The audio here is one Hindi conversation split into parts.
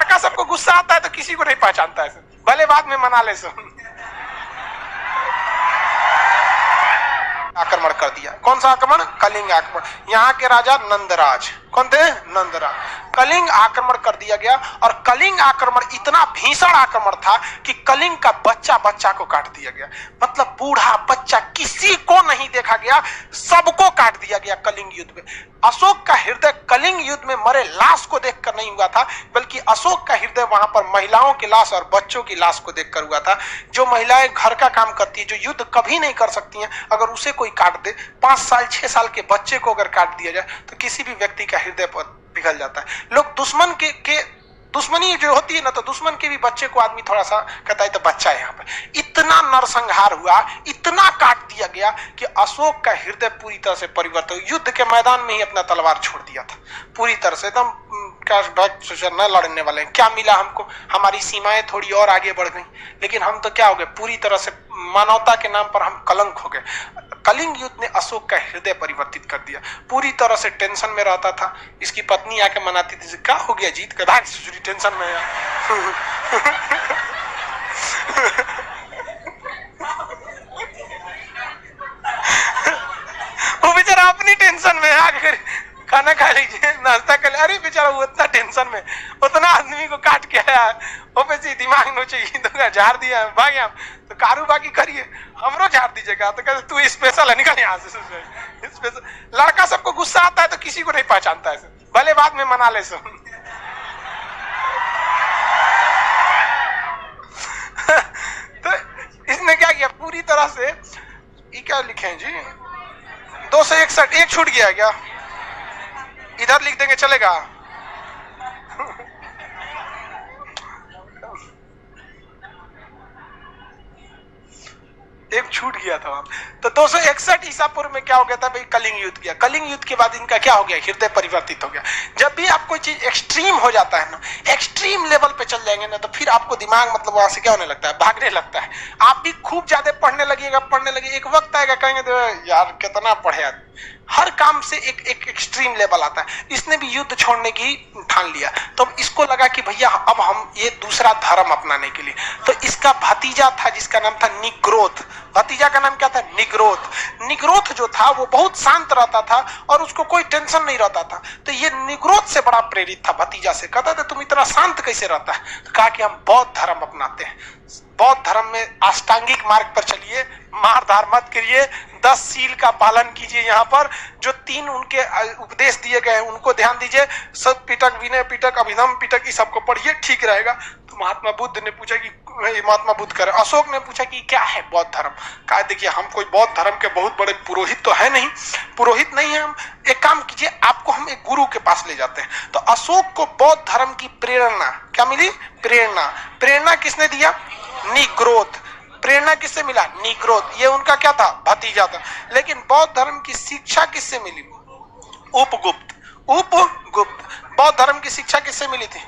का सबको गुस्सा आता है तो किसी को नहीं पहचानता है, भले बाद में मना ले सो। आक्रमण कर दिया। कौन सा आक्रमण? कलिंग आक्रमण। यहाँ के राजा नंदराज, कौन थे? नंदराज। कलिंग आक्रमण कर दिया गया और कलिंग आक्रमण इतना भीषण आक्रमण था कि कलिंग का बच्चा बच्चा को काट दिया गया। मतलब बूढ़ा बच्चा किसी को नहीं देखा गया, सबको काट दिया गया कलिंग युद्ध में। अशोक का हृदय कलिंग युद्ध में मरे लाश को देखकर नहीं हुआ था, बल्कि अशोक का हृदय वहां पर महिलाओं की लाश और बच्चों की लाश को देखकर हुआ था। जो महिलाएं घर का काम करती है, जो युद्ध कभी नहीं कर सकती हैं, अगर उसे कोई काट दे, 5 साल 6 साल के बच्चे को अगर काट दिया जाए तो किसी भी व्यक्ति का हृदय पिघल जाता है। लोग दुश्मन के दुश्मनी जो होती है ना, तो दुश्मन के भी बच्चे को आदमी थोड़ा सा कहता है तो बच्चा है। यहाँ पे इतना नरसंहार हुआ, इतना काट दिया गया कि अशोक का हृदय पूरी तरह से परिवर्तन हुआ। युद्ध के मैदान में ही अपना तलवार छोड़ दिया था पूरी तरह से। एकदम न लड़ने वाले हैं, क्या मिला हमको, हमारी सीमाएं थोड़ी और आगे बढ़ गई, लेकिन हम तो क्या हो गए, पूरी तरह से मानवता के नाम पर हम कलंक हो गए। कलिंग युद्ध ने अशोक का हृदय परिवर्तित कर दिया। पूरी तरह से टेंशन में रहता था। इसकी पत्नी आके मनाती थी, क्या हो गया, जीत के भाग, टेंशन में है। वो बेचारा अपनी टेंशन में आकर खाना खा लीजिए, नाश्ता कर, अरे बेचारा वो उतना टेंशन में, उतना आदमी को काट के आया, वो पे दिमाग नोचे झाड़ दिया, भाग यहाँ तो कारोबाकी करिए, हमरो झाड़ दीजिएगा। तो कहते तू स्पेशल है, निकल यहाँ से। स्पेशल लड़का सबको गुस्सा आता है तो किसी को नहीं पहचानता है, भले बाद में मना ले सो। तो इसने क्या किया, पूरी तरह से, ये क्या लिखे हैं जी, 261, एक छूट गया क्या, इधर लिख देंगे चलेगा। एक छूट गया था वहां। तो 261 ईसा पूर्व में क्या हो गया था भाई, कलिंग युद्ध किया। कलिंग युद्ध के बाद इनका क्या हो गया, हृदय परिवर्तित हो गया। जब भी आप कोई चीज एक्सट्रीम हो जाता है ना, एक्सट्रीम लेवल पे चल जाएंगे ना, तो फिर आपको दिमाग मतलब वहां से क्या होने लगता है, भागने लगता है। आप भी खूब ज्यादा पढ़ने लगिए, एक वक्त आएगा कहेंगे तो यार कितना पढ़े आदमी। हर काम से एक एक्सट्रीम लेवल आता है। इसने भी युद्ध छोड़ने की ठान लिया, तो इसको लगा कि भैया अब हम ये दूसरा धर्म अपनाने के लिए। तो इसका भतीजा था जिसका नाम था निग्रोध। भतीजा का नाम क्या था, निग्रोध। निग्रोध जो था वो बहुत शांत रहता था और उसको कोई टेंशन नहीं रहता था। तो ये निग्रोध से बड़ा प्रेरित था भतीजा से, कहता था तुम इतना शांत कैसे रहता है। तो कहा कि हम बौद्ध धर्म अपनाते हैं। बौद्ध धर्म में अष्टांगिक मार्ग पर चलिए, मार धार मत करिए, 10 शील का पालन कीजिए। यहाँ पर जो 3 उनके उपदेश दिए गए हैं उनको ध्यान दीजिए। सब पिटक, विनय पिटक, अभिधम पिटक, इस सबको पढ़िए, ठीक रहेगा। तो महात्मा बुद्ध ने पूछा कि महात्मा बुद्ध करे, अशोक ने पूछा कि क्या है बौद्ध धर्म। कहा देखिए हम कोई बौद्ध धर्म के बहुत बड़े पुरोहित तो है नहीं, पुरोहित नहीं है हम। एक काम कीजिए, आपको हम एक गुरु के पास ले जाते हैं। तो अशोक को बौद्ध धर्म की प्रेरणा क्या मिली, प्रेरणा किसने दिया, निग्रोध। प्रेरणा किससे मिला, निग्रोध। ये उनका क्या था, भतीजा था। लेकिन बौद्ध धर्म की शिक्षा किससे मिली, उपगुप्त। बौद्ध धर्म की शिक्षा किससे मिली थी,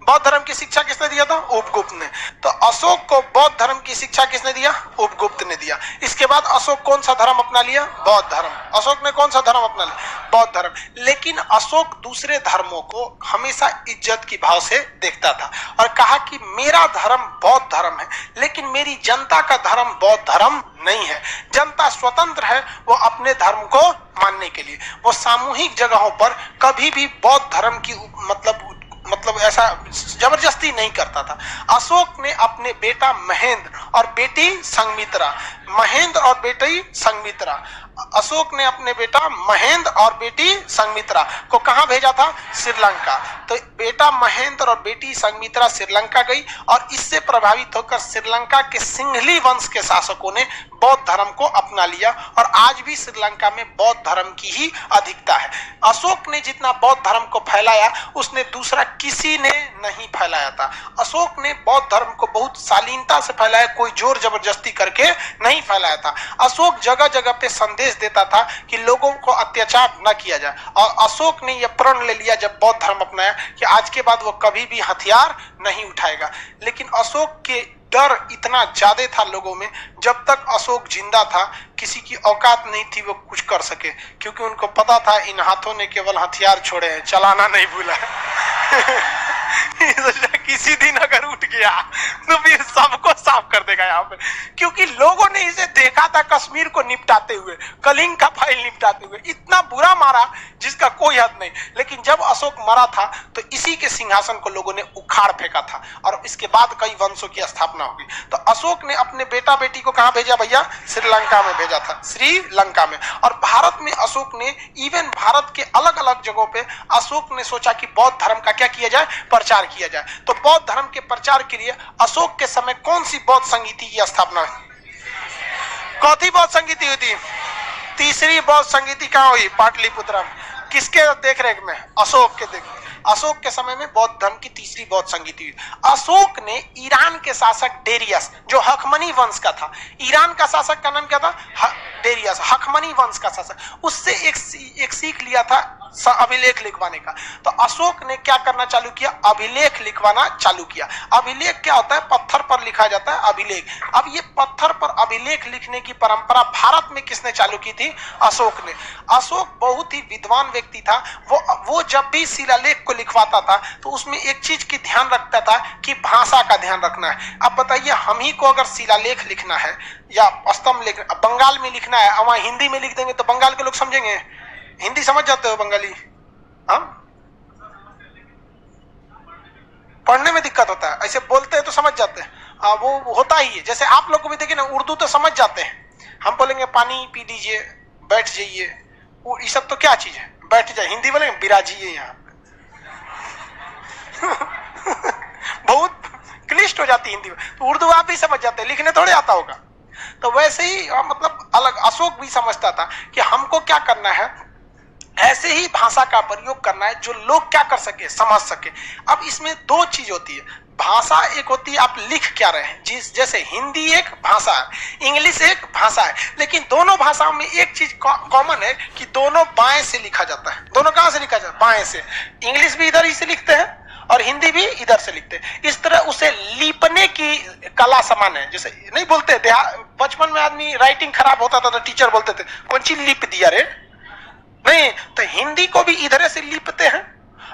बौद्ध धर्म की शिक्षा किसने दिया था, उपगुप्त ने। तो अशोक को बौद्ध धर्म की शिक्षा किसने दिया, उपगुप्त ने दिया। इसके बाद अशोक कौन सा धर्म अपना लिया, बौद्ध धर्म। अशोक ने कौन सा धर्म अपना लिया, बौद्ध धर्म। लेकिन अशोक दूसरे धर्मों को हमेशा इज्जत की भाव से देखता था और कहा कि मेरा धर्म बौद्ध धर्म है, लेकिन मेरी जनता का धर्म बौद्ध धर्म नहीं है। जनता स्वतंत्र है वो अपने धर्म को मानने के लिए। वो सामूहिक जगहों पर कभी भी बौद्ध धर्म की मतलब ऐसा जबरदस्ती नहीं करता था। अशोक ने अपने बेटा महेंद्र और बेटी संघमित्रा, महेंद्र और बेटी संघमित्रा, अशोक ने अपने बेटा महेंद्र और बेटी संघमित्रा को कहां भेजा था, श्रीलंका। तो बेटा महेंद्र और बेटी संघमित्रा श्रीलंका गई और इससे प्रभावित होकर श्रीलंका के सिंघली वंश के शासकों ने बौद्ध धर्म को अपना लिया और आज भी श्रीलंका में बौद्ध धर्म की ही अधिकता है। अशोक ने जितना बौद्ध धर्म को फैलाया उसने दूसरा किसी ने नहीं फैलाया था। अशोक ने बौद्ध धर्म को बहुत शालीनता से फैलाया, कोई जोर जबरदस्ती करके नहीं फैलाया था। अशोक जगह जगह पे संदेश देता था कि लोगों को अत्याचार न किया जाए और अशोक ने यह प्रण ले लिया जब बौद्ध धर्म अपनाया कि आज के बाद वो कभी भी हथियार नहीं उठाएगा। लेकिन अशोक के डर इतना ज्यादा था लोगों में, जब तक अशोक जिंदा था किसी की औकात नहीं थी वो कुछ कर सके, क्योंकि उनको पता था इन हाथों ने केवल हथियार छोड़े हैं, चलाना नहीं भूला। किसी दिन अगर उठ गया तो फिर सबको साफ कर देगा यहाँ पे, क्योंकि लोगों ने इसे देखा था कश्मीर को निपटाते हुए, कलिंग का फाइल निपटाते हुए, इतना बुरा मारा जिसका कोई हद नहीं। लेकिन जब अशोक मरा था तो इसी के सिंहासन को लोगों ने उखाड़ फेंका था और इसके बाद कई वंशों की स्थापना होगी। तो अशोक ने अपने बेटा बेटी को कहां भेजा भैया? श्रीलंका में भेजा था, श्रीलंका में। और भारत में अशोक ने, इवन भारत के अलग अलग जगहों पे अशोक ने सोचा कि बौद्ध धर्म का क्या किया जाए? प्रचार किया जाए। तो बौद्ध धर्म के प्रचार के लिए अशोक के समय कौन सी बौद्ध संगीति की स्थापना हुई? चौथी बौद्ध संगीति हुई थी। तीसरी बौद्ध संगीति कहां हुई? पाटलिपुत्र में। किसके देखरेख में? अशोक के देख। अशोक के समय में बौद्ध धर्म की तीसरी बौद्ध संगीति हुई। अशोक ने ईरान के शासक डेरियस, जो हकमनी वंश का था, ईरान का शासक का नाम क्या था? डेरियस, हकमनी वंश का शासक, उससे एक सीख लिया था अभिलेख लिखवाने का। तो अशोक ने क्या करना चालू किया? अभिलेख लिखवाना चालू किया। अभिलेख क्या होता है? पत्थर पर लिखा जाता है अभिलेख। अब ये पत्थर पर अभिलेख लिखने की परंपरा भारत में किसने चालू की थी? अशोक ने। अशोक बहुत ही विद्वान व्यक्ति था। वो जब भी शिलालेख को लिखवाता था तो उसमें एक चीज की ध्यान रखता था कि भाषा का ध्यान रखना है। अब बताइए, हम ही को अगर शिलालेख लिखना है या स्तंभ लिखना, बंगाल में लिखना है, वहां हिंदी में लिख देंगे तो बंगाल के लोग समझेंगे? हिंदी समझ जाते हो बंगाली? हम पढ़ने में दिक्कत होता है, ऐसे बोलते हैं तो समझ जाते हैं। वो होता ही है। जैसे आप लोग को भी देखिए ना, उर्दू तो समझ जाते हैं। हम बोलेंगे पानी पी लीजिए, बैठ जाइए, ये सब तो क्या चीज है? बैठ जाए। हिंदी बोलेंगे बिराजिए यहाँ पे। बहुत क्लिष्ट हो जाती है हिंदी में। तो उर्दू आप भी समझ जाते हैं, लिखने थोड़े आता होगा। तो वैसे ही मतलब अलग अशोक भी समझता था कि हमको क्या करना है, ऐसे ही भाषा का प्रयोग करना है जो लोग क्या कर सके? समझ सके। अब इसमें दो चीज होती है। भाषा एक होती है आप लिख क्या रहे हैं, जैसे हिंदी एक भाषा है, इंग्लिश एक भाषा है, लेकिन दोनों भाषाओं में एक चीज कॉमन है कि दोनों बाएं से लिखा जाता है। दोनों कहां से लिखा जाता है? बाएं से। इंग्लिश भी इधर ही से लिखते हैं और हिंदी भी इधर से लिखते हैं। इस तरह उसे लिपने की कला समान है। जैसे नहीं बोलते, बचपन में आदमी राइटिंग खराब होता था तो टीचर बोलते थे कौन सी लिप दिया रे? नहीं, तो हिंदी को भी इधर से लिपते हैं,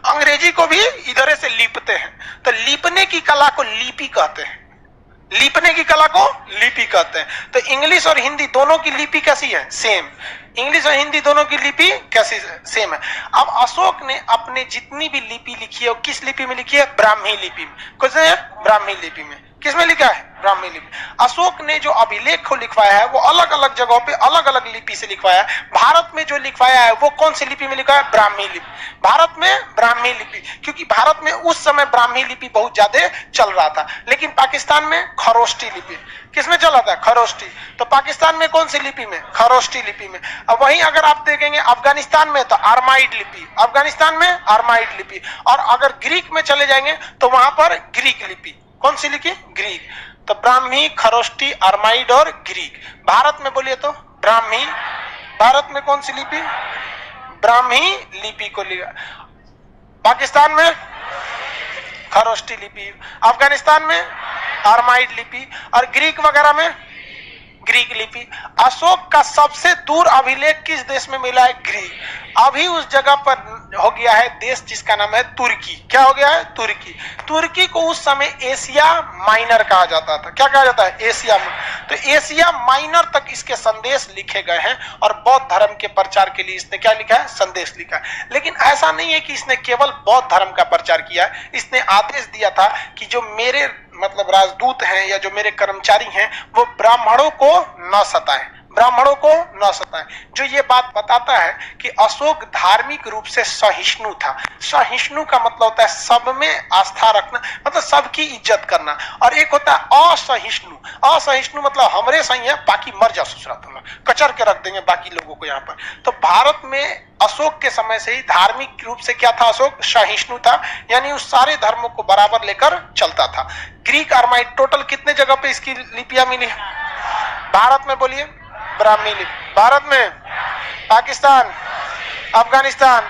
अंग्रेजी को भी इधर से लिपते हैं। तो लिपने की कला को लिपि कहते हैं। लिपने की कला को लिपि कहते हैं। तो इंग्लिश और हिंदी दोनों की लिपि कैसी है? सेम। इंग्लिश और हिंदी दोनों की लिपि कैसी सेम है। अब अशोक ने अपने जितनी भी लिपि लिखी है, किस लिपि में लिखी है? ब्राह्मी लिपि में। कौन है? ब्राह्मी लिपि में। किसमें लिखा है? ब्राह्मी लिपि। अशोक ने जो अभिलेख को लिखवाया है वो अलग अलग जगहों पे अलग अलग लिपि से लिखवाया है। भारत में जो लिखवाया है वो कौन सी लिपि में लिखा है? ब्राह्मी लिपि। भारत में ब्राह्मी लिपि, क्योंकि भारत में उस समय ब्राह्मी लिपि बहुत ज्यादा चल रहा था। लेकिन पाकिस्तान में खरोष्टी लिपि। किसमें चल रहा था? खरोष्टी। तो पाकिस्तान में कौन सी लिपि में? खरोष्टी लिपि में। अब वहीं अगर आप देखेंगे अफगानिस्तान में तो अरमाइड लिपि, अफगानिस्तान में अरमाइड लिपि। और अगर ग्रीक में चले जाएंगे तो वहां पर ग्रीक लिपि। कौन सी लिपि? ग्रीक। तो ब्राह्मी, खरोष्टी, अरमाइड और ग्रीक। भारत में बोलिए तो ब्राह्मी। भारत में कौन सी लिपि? ब्राह्मी लिपि को लिया। पाकिस्तान में खरोष्टी लिपि, अफगानिस्तान में अरमाइड लिपि और ग्रीक वगैरह में ग्रीक लिपि। अशोक का सबसे दूर अभिलेख किस देश में मिला है? ग्रीक। अभी उस जगह पर हो गया है देश जिसका नाम है तुर्की। क्या हो गया है? तुर्की। तुर्की को उस समय एशिया माइनर कहा जाता था। क्या कहा जाता है? Asia minor. तो एशिया माइनर तक इसके संदेश लिखे गए हैं और बौद्ध धर्म के प्रचार के लिए इसने क्या लिखा है? संदेश लिखा है। लेकिन ऐसा नहीं है कि इसने केवल बौद्ध धर्म का प्रचार किया है। इसने आदेश दिया था कि जो मेरे मतलब राजदूत हैं या जो मेरे कर्मचारी हैं वो ब्राह्मणों को न सताएं, ब्राह्मणों को न सताएं। जो ये बात बताता है कि अशोक धार्मिक रूप से सहिष्णु था। सहिष्णु का मतलब होता है सब में आस्था रखना, मतलब सबकी इज्जत करना। और एक होता है असहिष्णु। असहिष्णु मतलब हमरे सही है, बाकी मर जा ससुरा, तुम कचर के रख देंगे बाकी लोगों को यहाँ पर। तो भारत में अशोक के समय से ही धार्मिक रूप से क्या था? अशोक सहिष्णु था, यानी उस सारे धर्मों को बराबर लेकर चलता था। ग्रीक अरमाइड टोटल कितने जगह पे इसकी लिपियां मिली? भारत में बोलिए ब्राह्मी लिपि, भारत में, पाकिस्तान, अफगानिस्तान,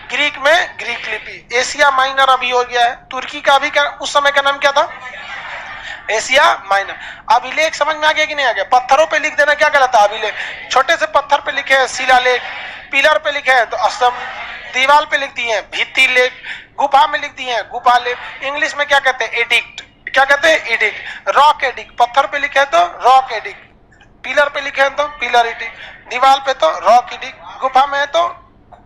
ग्रीक में ग्रीक लिपि। एशिया माइनर अभी हो गया है। तुर्की का अभी क्या उस समय का नाम क्या था? Asia minor. अभिलेख समझ में आ गया कि नहीं आ गया? पत्थरों पे लिख देना क्या कहलाता है? अभिलेख। छोटे से पत्थर पे लिखे हैं शिलालेख, पिलर पे लिखे हैं तो स्तंभ, दीवार पे लिख दिए हैं भित्ति लेख, गुफा में लिख दिए हैं गुफा लेख। इंग्लिश में क्या कहते हैं? एडिक्ट। क्या कहते हैं? एडिक्ट। Rock edict. पत्थर पे लिखे हैं तो रॉक एडिक्ट, पिलर पे लिखे हैं तो पिलर एडिक्ट, दीवार पे तो रॉक एडिक्ट, गुफा में है तो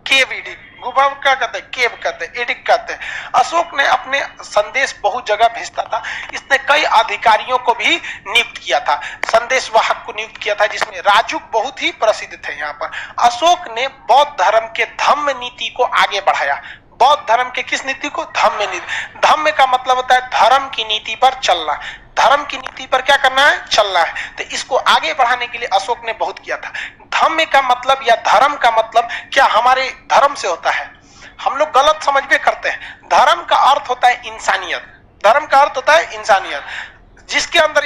केव एडिक्ट। गुफा को क्या कहते हैं? केव कहते हैं, एडिक्ट कहते हैं। अशोक ने अपने संदेश बहुत जगह भेजता था। इसने कई अधिकारियों को भी नियुक्त किया था, संदेश वाहक को नियुक्त किया था, जिसमें राजुक बहुत ही प्रसिद्ध थे। यहाँ पर अशोक ने बौद्ध धर्म के धम्म नीति को आगे बढ़ाया। बौद्ध धर्म के किस नीति को? धम्म नीति। धम्म का मतलब होता है धर्म की नीति पर चलना। धर्म की नीति पर क्या करना है? चलना है। तो इसको आगे बढ़ाने के लिए अशोक ने बहुत किया था। धम्म का मतलब या धर्म का मतलब क्या हमारे धर्म से होता है? हम लोग गलत समझ में करते हैं। धर्म का अर्थ होता है इंसानियत। धर्म का अर्थ होता है इंसानियत। जिसके अंदर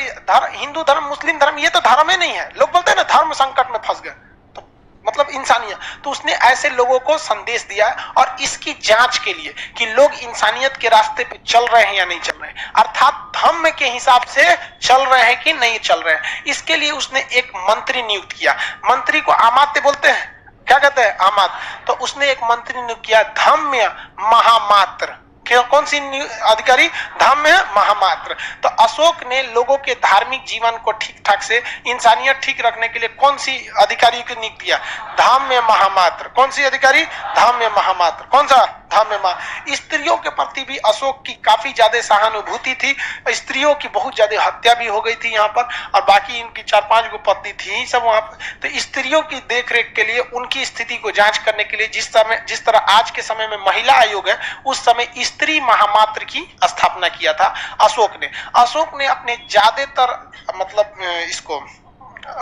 हिंदू धर्म, मुस्लिम धर्म, ये तो धर्म ही नहीं है। लोग बोलते हैं ना धर्म संकट में फंस गए, तो मतलब इंसानियत। तो उसने ऐसे लोगों को संदेश दिया और इसकी जांच के लिए कि लोग इंसानियत के रास्ते पे चल रहे हैं या नहीं चल रहे हैं, अर्थात धम्म के हिसाब से चल रहे हैं कि नहीं चल रहे हैं। इसके लिए उसने एक मंत्री नियुक्त किया। मंत्री को अमात्य बोलते हैं। क्या कहते हैं? अमात्य। तो उसने एक मंत्री नियुक्त किया, धम्म महामात्र। कौन सी अधिकारी? धम्म महामात्र। तो अशोक ने लोगों के धार्मिक जीवन को ठीक ठाक से, इंसानियत ठीक रखने के लिए कौन सी अधिकारी को नियुक्त किया? धम्म महामात्र। कौन सी अधिकारी? धम्म महामात्र। कौन सा? धम्म। स्त्रियों के प्रति भी अशोक की काफी ज्यादा सहानुभूति थी। स्त्रियों की बहुत ज्यादा हत्या भी हो गई थी यहाँ पर, और बाकी इनकी 4-5 गो पत्नी थी सब वहां पर। तो स्त्रियों की देखरेख के लिए, उनकी स्थिति को जांच करने के लिए, जिस तरह आज के समय में महिला आयोग है, उस समय स्त्री महामात्र की स्थापना किया था अशोक ने। अशोक ने अपने ज्यादातर मतलब इसको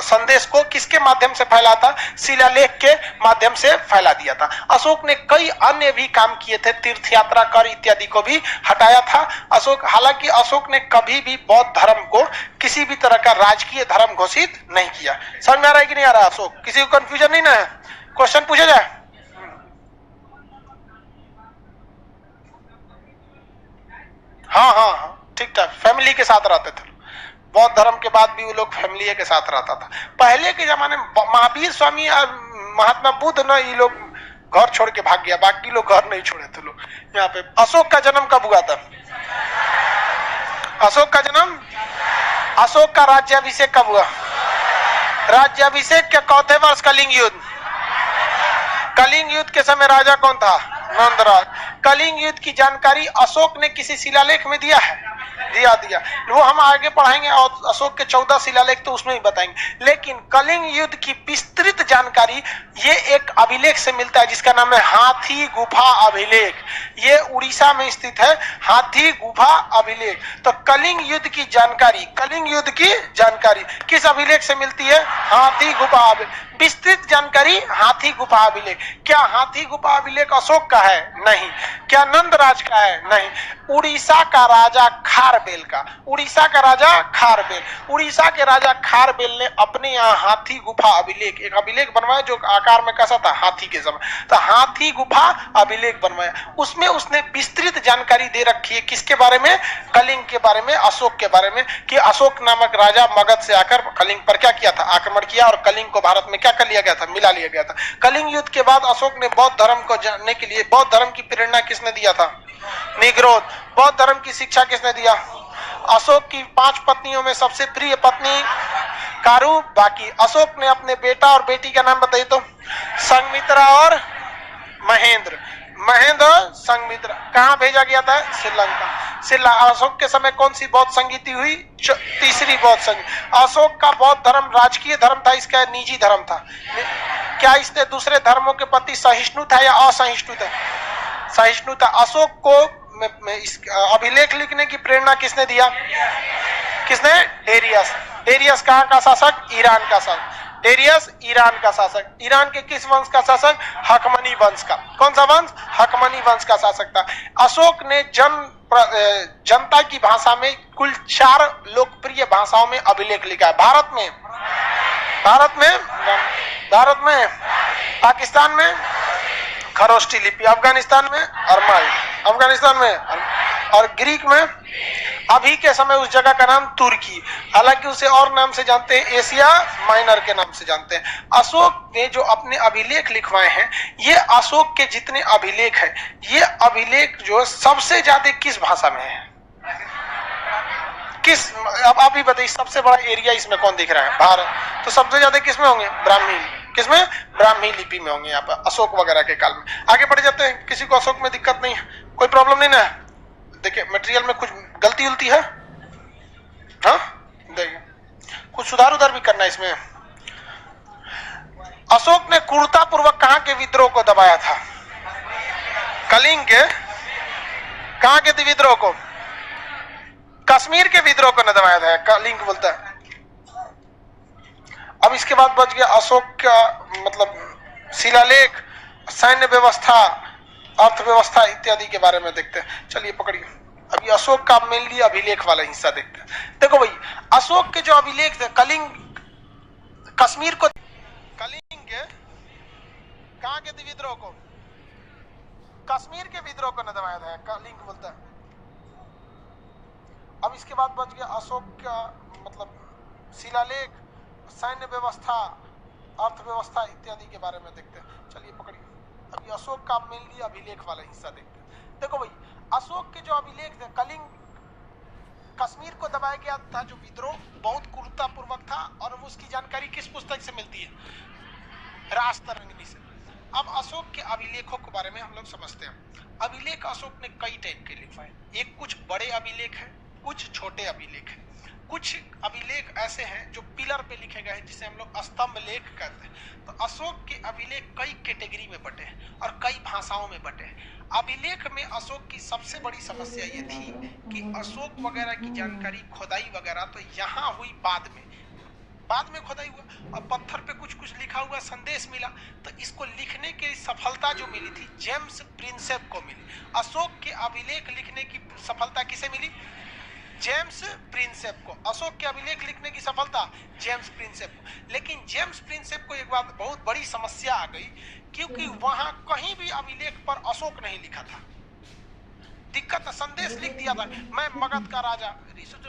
संदेश को किसके माध्यम से फैला था? शिलालेख के माध्यम से फैला दिया था। अशोक ने कई अन्य भी काम किए थे, तीर्थ यात्रा कर इत्यादि को भी हटाया था अशोक। हालांकि अशोक ने कभी भी बौद्ध धर्म को किसी भी तरह का राजकीय धर्म घोषित नहीं किया। समझ में आ रहा है कि नहीं आ रहा? अशोक, किसी को कंफ्यूजन नहीं ना है? क्वेश्चन पूछा जाए? हाँ हाँ हाँ, ठीक ठाक, फैमिली के साथ रहते थे। बौद्ध धर्म के बाद भी वो लोग फैमिली के साथ रहता था। पहले के जमाने में महावीर स्वामी और महात्मा बुद्ध ना, ये लोग घर छोड़ के भाग गया, बाकी लोग घर नहीं छोड़े थे लोग। यहाँ पे अशोक का जन्म कब हुआ था? अशोक का जन्म, अशोक का राज्याभिषेक कब हुआ? राज्याभिषेक के चौथे वर्ष कलिंग युद्ध। कलिंग युद्ध के समय राजा कौन था? नंदराज। कलिंग युद्ध की जानकारी अशोक ने किसी शिलालेख में दिया है? दिया। वो हम आगे पढ़ाएंगे और अशोक के 14 शिलालेख तो उसमें ही बताएंगे। लेकिन कलिंग युद्ध की विस्तृत जानकारी ये एक अभिलेख से मिलता है जिसका नाम है हाथी गुफा अभिलेख। ये उड़ीसा में स्थित है, हाथी गुफा अभिलेख। तो कलिंग युद्ध की जानकारी किस अभिलेख से मिलती है? हाथी गुफा अभिलेख। विस्तृत जानकारी हाथी गुफा अभिलेख। क्या हाथी गुफा अभिलेख अशोक का है? नहीं। क्या नंदराज का है? नहीं। उड़ीसा का राजा खारबेल का। उड़ीसा का राजा खारबेल, उड़ीसा के राजा खारबेल ने अपने यहाँ हाथी गुफा अभिलेख, एक अभिलेख बनवाया जो आकार में कैसा था? हाथी के समय। तो हाथी गुफा अभिलेख बनवाया, उसमें उसने विस्तृत जानकारी दे रखी है किसके बारे में? कलिंग के बारे में, अशोक के बारे में, कि अशोक नामक राजा मगध से आकर कलिंग पर क्या किया था? आक्रमण किया, और कलिंग को भारत में क्या कर लिया गया था? मिला लिया गया था। कलिंग युद्ध के बाद अशोक ने बौद्ध धर्म को जानने के लिए, बौद्ध धर्म की प्रेरणा किसने दिया था? निग्रोध। बौद्ध धर्म की शिक्षा किसने दिया? अशोक की 5 पत्नियों में सबसे प्रिय पत्नी कारु। बाकी अशोक ने अपने बेटा और बेटी का नाम बताइए तो? संघमित्रा और महेंद्र। महेंद्र और संघमित्रा। कहाँ भेजा गया था? श्रीलंका। अशोक के समय कौन सी बौद्ध संगीति हुई? तीसरी बौद्ध संगीति। अशोक का बौद्ध धर्म राजकीय धर्म था, इसका निजी धर्म था। क्या इसने दूसरे धर्मों के प्रति सहिष्णु था या असहिष्णु था? सहिष्णु था। अशोक को इस अभिलेख लिखने की प्रेरणा किसने दिया? किसने? डेरियस। डेरियस कहाँ का शासक? ईरान का शासक। डेरियस ईरान का शासक। ईरान के किस वंश का शासक? हकमनी वंश का। कौन सा वंश? हकमनी वंश का शासक था। अशोक ने जनता की भाषा में कुल 4 लोकप्रिय भाषाओं में अभिलेख लिखा है। भारत में, पाकिस्तान में खरोष्टी लिपि, अफगानिस्तान में अरमाई, और ग्रीक में अभी के समय उस जगह का नाम तुर्की, हालांकि उसे और नाम से जानते हैं, एशिया माइनर के नाम से जानते हैं। अशोक ने जो अपने अभिलेख लिखवाए हैं, ये अशोक के जितने अभिलेख हैं, ये अभिलेख जो सबसे ज्यादा किस भाषा में है? किस, अब आप ही बताइए, सबसे बड़ा एरिया इसमें कौन दिख रहा है? भारत। तो सबसे ज्यादा किस में होंगे? ब्राह्मी। किसमें? ब्राह्मी लिपि में होंगे यहाँ पर, अशोक वगैरह के काल में। आगे बढ़ जाते हैं, किसी को अशोक में दिक्कत नहीं है, कोई प्रॉब्लम नहीं ना? देखिए मटेरियल में कुछ गलती उलती है, हाँ देखिए कुछ सुधार उधार भी करना है इसमें। अशोक ने क्रूरता पूर्वक कहां के विद्रोह को दबाया था? कलिंग के। कहां के विद्रोह को? कश्मीर के विद्रोह को न दबाया था, कलिंग बोलता है। अब इसके बाद बच गया अशोक का मतलब शिलालेख, सैन्य व्यवस्था, अर्थव्यवस्था इत्यादि के बारे में देखते हैं। चलिए पकड़िए, अभी अशोक का मेनली अभिलेख वाला हिस्सा देखते हैं। देखो भाई, अशोक के जो अभिलेख थे, कलिंग, कश्मीर को, कलिंग के कहां के विद्रोह को? कश्मीर के विद्रोह को न दबाया था, कलिंग बोलता है। अब इसके बाद बच गया अशोक का मतलब शिलालेख, सैन्य व्यवस्था, अर्थव्यवस्था इत्यादि के बारे में देखते हैं। चलिए पकड़िए, अभी अशोक का मेनली अभिलेख वाला हिस्सा देखते हैं। देखो भाई, अशोक के जो अभिलेख थे, कलिंग, कश्मीर को दबाया गया था जो विद्रोह, बहुत क्रूरता पूर्वक था, और उसकी जानकारी किस पुस्तक से मिलती है? राजतरंगिणी से। अब अशोक के अभिलेखों के बारे में हम लोग समझते हैं। अभिलेख अशोक ने कई टाइप के लिखवाए, एक कुछ बड़े अभिलेख है, कुछ छोटे अभिलेख हैं। कुछ अभिलेख ऐसे हैं जो पिलर पे लिखे गए हैं, जिसे हम लोग स्तंभ लेख कहते हैं। तो अशोक के अभिलेख कई कैटेगरी में बटे हैं और कई भाषाओं में बटे हैं। अभिलेख में अशोक की सबसे बड़ी समस्या ये थी कि अशोक वगैरह की जानकारी, खोदाई वगैरह तो यहाँ हुई बाद में खोदाई हुआ, और पत्थर पे कुछ कुछ लिखा हुआ संदेश मिला, तो इसको लिखने की सफलता जो मिली थी जेम्स प्रिंसेप को मिली। अशोक के अभिलेख लिखने की सफलता किसे मिली? जेम्स प्रिंसेप को। अशोक के अभिलेख लिखने की सफलता जेम्स प्रिंसेप को। लेकिन जेम्स प्रिंसेप को एक बात बहुत बड़ी समस्या आ गई, क्योंकि वहां कहीं भी अभिलेख पर अशोक नहीं लिखा था। दिक्कत, संदेश लिख दिया था, मैं मगध का राजा।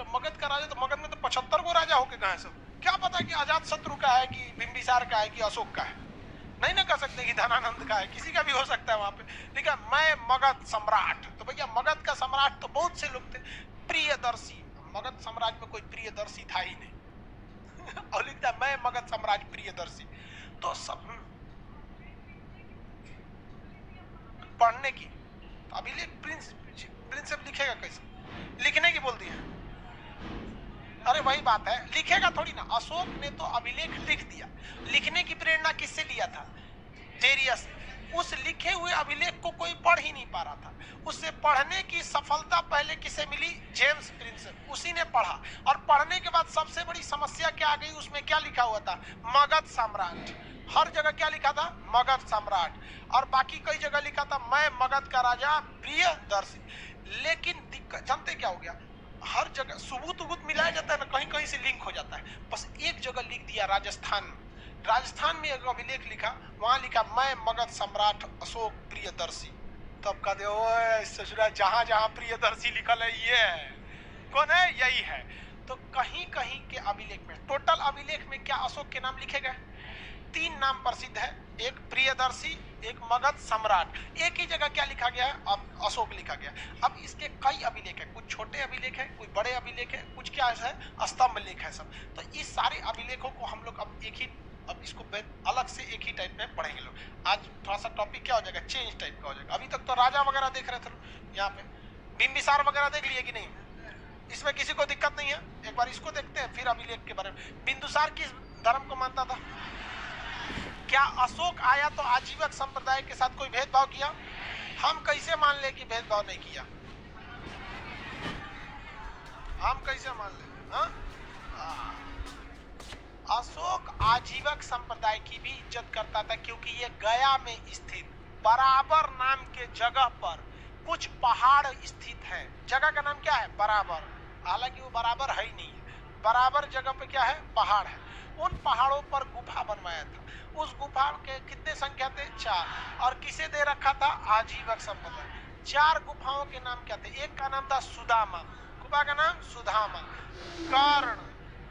मगध का राजा, तो मगध में तो 75 गो राजा होके गए सब, क्या पता कि अजात शत्रु का है कि बिंबिसार का है कि अशोक का है? नहीं ना कह सकते कि धनानंद का है, किसी का भी हो सकता है वहां पे। लेकिन मैं मगध सम्राट, तो भैया मगध का सम्राट तो बहुत से लोग थे। प्रियदर्शी, मगध साम्राज्य में कोई प्रियदर्शी था ही नहीं और लिखता है मैं मगध साम्राज्य प्रियदर्शी। तो सब पढ़ने की, तो अभिलेख प्रिंसेप लिखेगा कैसे? लिखने की बोल दिया, अरे वही बात है, लिखेगा थोड़ी ना। अशोक ने तो अभिलेख लिख दिया। लिखने की प्रेरणा किससे लिया था? डेरियस। उस लिखे हुए अभिलेख को कोई पढ़ ही नहीं पा रहा था, उससे पढ़ने की सफलता पहले किसे मिली? James Prinsep. उसी ने पढ़ा, और पढ़ने के बाद सबसे बड़ी समस्या क्या आ गई? उसमें क्या लिखा हुआ था? मगध सम्राट। हर जगह क्या लिखा था? मगध सम्राट। और बाकी कई जगह लिखा था मैं मगध का राजा प्रियदर्शी। लेकिन दिक्कत जानते क्या हो गया? हर जगह सुबूत उबूत मिलाया जाता है ना, कहीं कहीं से लिंक हो जाता है। बस एक जगह लिख दिया, राजस्थान में एक अभिलेख लिखा, वहां लिखा मैं मगध सम्राट अशोक प्रियदर्शी। तब कहते ओए ससुरा, जहां जहां प्रियदर्शी लिखल है ये है, कौन है? यही है। तो कहीं कहीं के अभिलेख में, टोटल अभिलेख में क्या अशोक के नाम लिखे गए? 3 नाम प्रसिद्ध है, एक प्रियदर्शी, एक मगध सम्राट। एक ही जगह क्या लिखा गया है? अब अशोक लिखा गया। अब इसके कई अभिलेख है, कुछ छोटे अभिलेख है, कुछ बड़े अभिलेख है, कुछ क्या है? स्तंभ लेख है सब। तो इस सारे अभिलेखों को हम लोग अब इसको अलग से एक ही टाइप में पढ़ेंगे लोग। आज थोड़ा सा टॉपिक क्या हो जाएगा? चेंज टाइप का हो जाएगा। अभी तक तो राजा वगैरह देख रहे थे, यहाँ पे बिंबिसार वगैरह देख लिए कि नहीं? इसमें किसी को दिक्कत नहीं है? एक बार इसको देखते हैं, फिर अभिलेख के बारे में। बिंदुसार किस धर्म को मानता था? क्या अशोक आया तो आजीवक संप्रदाय के साथ कोई भेदभाव किया? हम कैसे मान ले कि भेदभाव नहीं किया? हम कैसे मान ले? अशोक आजीवक संप्रदाय की भी इज्जत करता था, क्योंकि ये गया में स्थित बराबर नाम के जगह पर कुछ पहाड़ स्थित है। जगह का नाम क्या है? बराबर। हालांकि वो बराबर है ही नहीं है, बराबर जगह पे क्या है? पहाड़ है। उन पहाड़ों पर गुफा बनवाया था। उस गुफा के कितने संख्या थे? 4। और किसे दे रखा था? आजीवक संप्रदाय। 4 गुफाओं के नाम क्या थे? एक का नाम था सुदामा, गुफा का नाम सुदामा, कर्ण,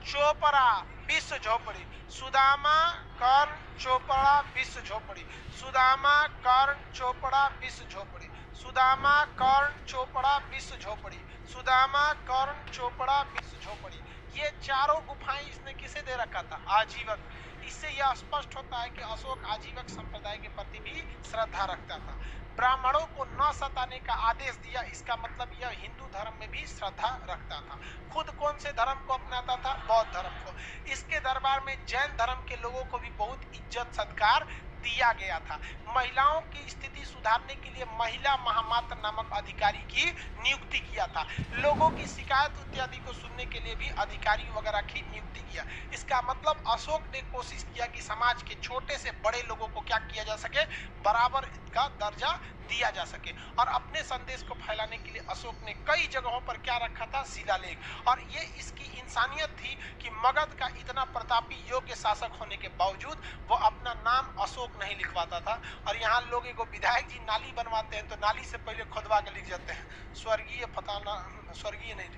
चोपड़ा, विश्व झोपड़ी, सुदामा, कर्ण, चोपड़ा, विश्व झोपड़ी, सुदामा, कर्ण, चोपड़ा, विश्व झोपड़ी, सुदामा, कर्ण, चोपड़ा, विश्व झोपड़ी, सुदामा, कर्ण, चोपड़ा, विश्व झोपड़ी। ये चारों गुफाएं इसने किसे दे रखा था? आजीवक। इससे यह स्पष्ट होता है कि अशोक आजीवक संप्रदाय के प्रति भी श्रद्धा रखता था। ब्राह्मणों को न सताने का आदेश दिया, इसका मतलब यह हिंदू धर्म में भी श्रद्धा रखता था। खुद कौन से धर्म को अपनाता था? बौद्ध धर्म को। इसके दरबार में जैन धर्म के लोगों को भी बहुत इज्जत सत्कार दिया गया था। महिलाओं की स्थिति सुधारने के लिए महिला महामात्र नामक अधिकारी की नियुक्ति किया था। लोगों की शिकायत इत्यादि को सुनने के लिए भी अधिकारी वगैरह की नियुक्ति किया। इसका मतलब अशोक ने कोशिश किया कि समाज के छोटे से बड़े लोगों को क्या किया जा सके? बराबर का दर्जा दिया जा सके। और अपने संदेश को फैलाने के लिए अशोक ने कई जगहों पर क्या रखा था? शिलालेख। और ये इसकी इंसानियत थी कि मगध का इतना प्रतापी योग्य शासक होने के बावजूद वो अपना नाम अशोक नहीं लिखवाता था। और यहाँ लोग को विधायक जी नाली बनवाते हैं तो नाली से पहले खुदवा के लिख जाते हैं स्वर्गीय फताना, स्वर्गीय नहीं,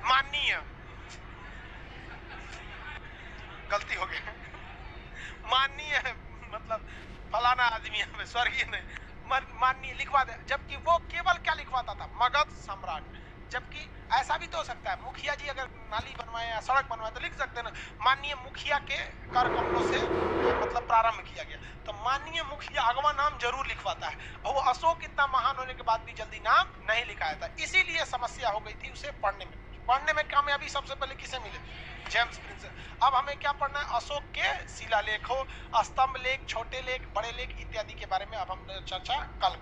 माननीय, गलती हो गया, माननीय है, मतलब फलाना आदमी है, स्वर्गीय नहीं, माननीय लिखवा दे। जबकि वो केवल क्या लिखवाता था? मगध सम्राट। जबकि ऐसा भी तो हो सकता है, मुखिया जी अगर नाली बनवाए या सड़क बनवाए तो लिख सकते हैं ना, माननीय मुखिया के कर कमलों से मतलब प्रारंभ किया गया। तो माननीय मुखिया अगवा नाम जरूर लिखवाता है। और वो अशोक इतना महान होने के बाद भी जल्दी नाम नहीं लिखाया था, इसीलिए समस्या हो गई थी उसे पढ़ने में कामयाबी सबसे पहले किसे मिले? James Prince. अब हमें क्या पढ़ना है? अशोक के शिलालेखों, स्तंभ लेख, छोटे लेख, बड़े लेख इत्यादि के बारे में अब हम चर्चा कल